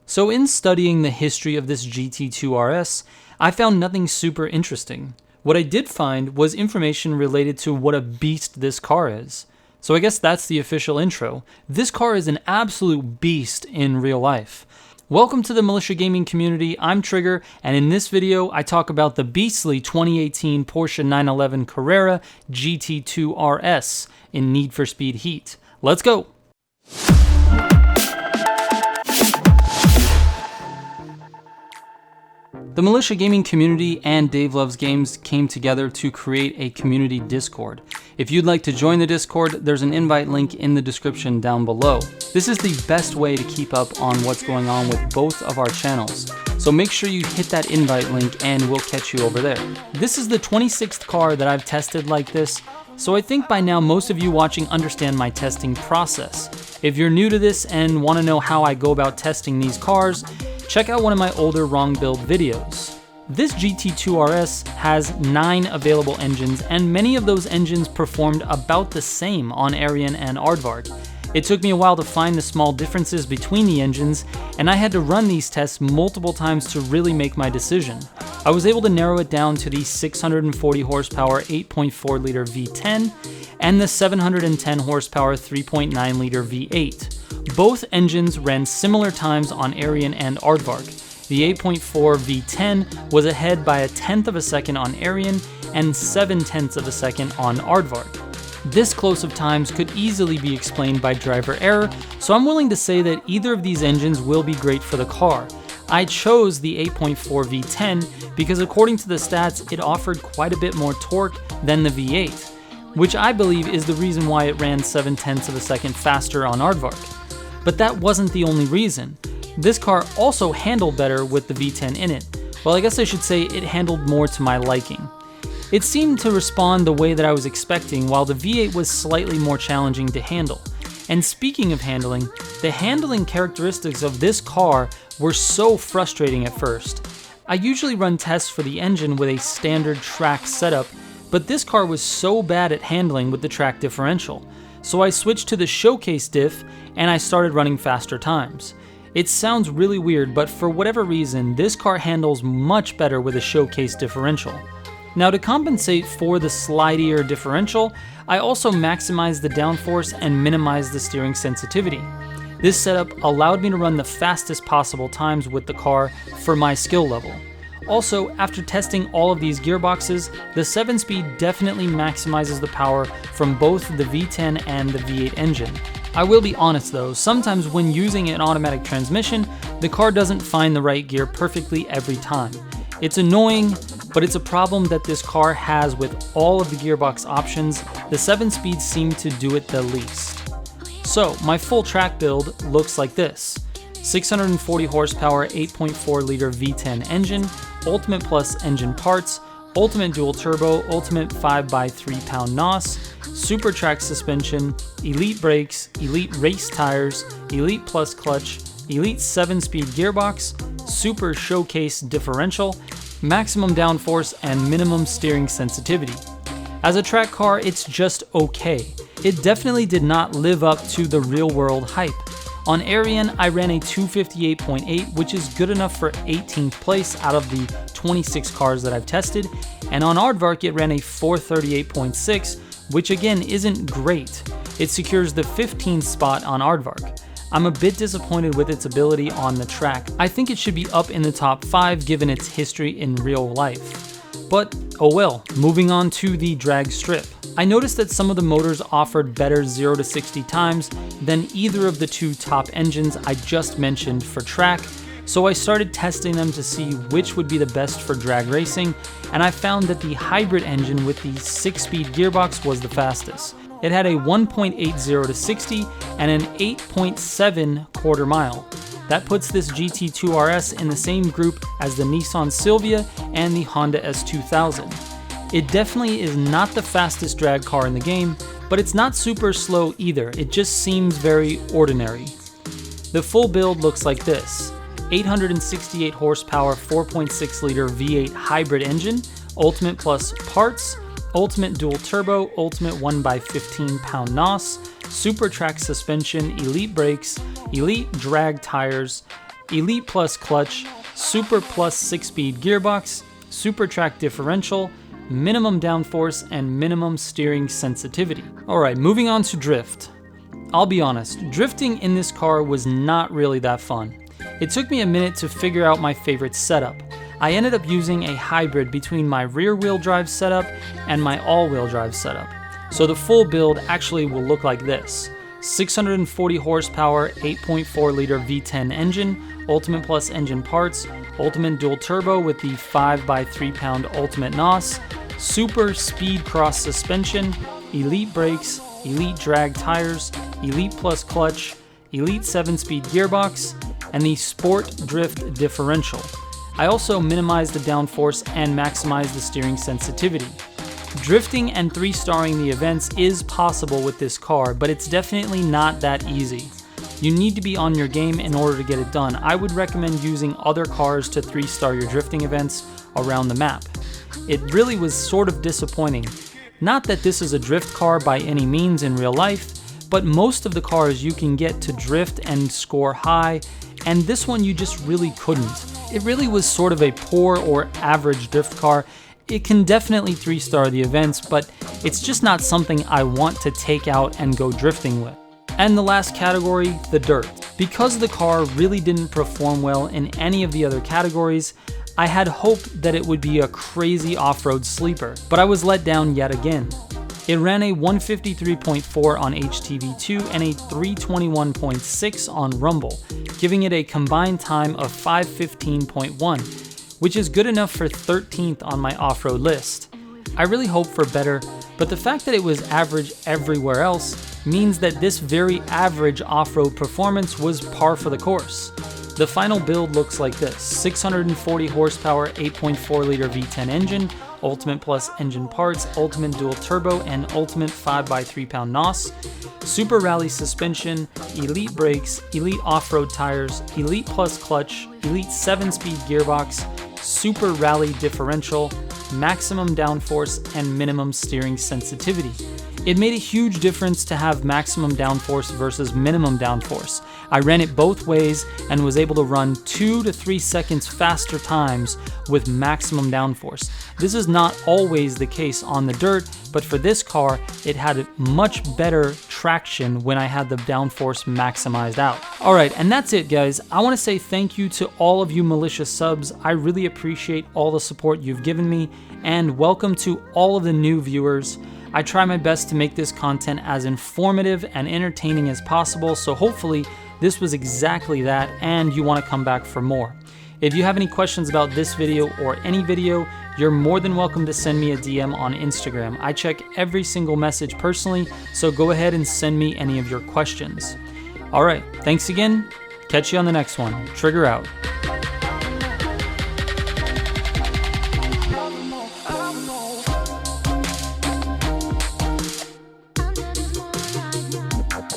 So in studying the history of this GT2 RS, I found nothing super interesting. What I did find was information related to what a beast this car is. So I guess that's the official intro. This car is an absolute beast in real life. Welcome to the Militia Gaming Community, I'm Trigger, and in this video I talk about the beastly 2018 Porsche 911 Carrera GT2 RS in Need for Speed Heat. Let's go! The Militia Gaming Community and Dave Loves Games came together to create a community Discord. If you'd like to join the Discord, there's an invite link in the description down below. This is the best way to keep up on what's going on with both of our channels. So make sure you hit that invite link and we'll catch you over there. This is the 26th car that I've tested like this, so I think by now most of you watching understand my testing process. If you're new to this and want to know how I go about testing these cars, check out one of my older wrong build videos. This GT2 RS has 9 available engines, and many of those engines performed about the same on Arian and Aardvark. It took me a while to find the small differences between the engines, and I had to run these tests multiple times to really make my decision. I was able to narrow it down to the 640 horsepower 8.4 liter V10 and the 710 horsepower 3.9 liter V8. Both engines ran similar times on Arian and Aardvark. The 8.4 V10 was ahead by 1/10 of a second on Arian and 7/10 of a second on Aardvark. This close of times could easily be explained by driver error, so I'm willing to say that either of these engines will be great for the car. I chose the 8.4 V10 because according to the stats, it offered quite a bit more torque than the V8, which I believe is the reason why it ran 7/10 of a second faster on Aardvark. But that wasn't the only reason. This car also handled better with the V10 in it. Well, I guess I should say it handled more to my liking. It seemed to respond the way that I was expecting, while the V8 was slightly more challenging to handle. And speaking of handling, the handling characteristics of this car were so frustrating at first. I usually run tests for the engine with a standard track setup, but this car was so bad at handling with the track differential. So I switched to the showcase diff and I started running faster times. It sounds really weird, but for whatever reason, this car handles much better with a showcase differential. Now, to compensate for the slidier differential, I also maximized the downforce and minimized the steering sensitivity. This setup allowed me to run the fastest possible times with the car for my skill level. Also, after testing all of these gearboxes, the 7-speed definitely maximizes the power from both the V10 and the V8 engine. I will be honest though, sometimes when using an automatic transmission, the car doesn't find the right gear perfectly every time. It's annoying, but it's a problem that this car has with all of the gearbox options. The 7-speed seem to do it the least. So, my full track build looks like this. 640 horsepower 8.4 liter V10 engine, Ultimate Plus engine parts, Ultimate Dual Turbo, Ultimate 5x3 pound NOS, Super Track suspension, Elite brakes, Elite race tires, Elite Plus clutch, Elite 7-speed gearbox, Super Showcase differential, maximum downforce, and minimum steering sensitivity. As a track car, it's just okay. It definitely did not live up to the real-world hype. On Arian, I ran a 258.8, which is good enough for 18th place out of the 26 cars that I've tested, and on Aardvark it ran a 438.6, which again isn't great. It secures the 15th spot on Aardvark. I'm a bit disappointed with its ability on the track. I think it should be up in the top 5 given its history in real life. But oh well, moving on to the drag strip. I noticed that some of the motors offered better 0 to 60 times than either of the two top engines I just mentioned for track, so I started testing them to see which would be the best for drag racing, and I found that the hybrid engine with the 6-speed gearbox was the fastest. It had a 1.80 to 60 and an 8.7 quarter mile. That puts this GT2 RS in the same group as the Nissan Silvia and the Honda S2000. It definitely is not the fastest drag car in the game, but it's not super slow either, it just seems very ordinary. The full build looks like this. 868 horsepower 4.6 liter V8 hybrid engine, Ultimate Plus parts, Ultimate Dual Turbo, Ultimate 1x15 pound NOS, Super Track suspension, Elite brakes, Elite drag tires, Elite plus clutch, Super plus 6-speed gearbox, Super track differential, minimum downforce, and minimum steering sensitivity. Alright, moving on to drift. I'll be honest, drifting in this car was not really that fun. It took me a minute to figure out my favorite setup. I ended up using a hybrid between my rear-wheel drive setup and my all-wheel drive setup. So the full build actually will look like this. 640 horsepower, 8.4 liter V10 engine, Ultimate Plus engine parts, Ultimate dual turbo with the 5x3 pound Ultimate NOS, Super speed cross suspension, Elite brakes, Elite drag tires, Elite plus clutch, Elite 7-speed gearbox, and the Sport drift differential. I also minimized the downforce and maximized the steering sensitivity. Drifting and 3-starring the events is possible with this car, but it's definitely not that easy. You need to be on your game in order to get it done. I would recommend using other cars to 3-star your drifting events around the map. It really was sort of disappointing. Not that this is a drift car by any means in real life, but most of the cars you can get to drift and score high, and this one you just really couldn't. It really was sort of a poor or average drift car. It can definitely 3-star the events, but it's just not something I want to take out and go drifting with. And the last category, the dirt. Because the car really didn't perform well in any of the other categories, I had hope that it would be a crazy off-road sleeper, but I was let down yet again. It ran a 153.4 on HTV2 and a 321.6 on Rumble, giving it a combined time of 515.1, which is good enough for 13th on my off-road list. I really hoped for better, but the fact that it was average everywhere else means that this very average off-road performance was par for the course. The final build looks like this: 640 horsepower, 8.4 liter V10 engine, Ultimate Plus engine parts, Ultimate dual turbo, and Ultimate 5x3 pound NOS, Super rally suspension, Elite brakes, Elite off-road tires, Elite plus clutch, Elite 7-speed gearbox, Super rally differential, maximum downforce, and minimum steering sensitivity. It made a huge difference to have maximum downforce versus minimum downforce. I ran it both ways and was able to run 2 to 3 seconds faster times with maximum downforce. This is not always the case on the dirt, but for this car, it had much better traction when I had the downforce maximized out. Alright, and that's it guys. I want to say thank you to all of you Militia subs. I really appreciate all the support you've given me, and welcome to all of the new viewers. I try my best to make this content as informative and entertaining as possible, so hopefully this was exactly that and you want to come back for more. If you have any questions about this video or any video, you're more than welcome to send me a DM on Instagram. I check every single message personally, so go ahead and send me any of your questions. Alright, thanks again. Catch you on the next one. Trigger out.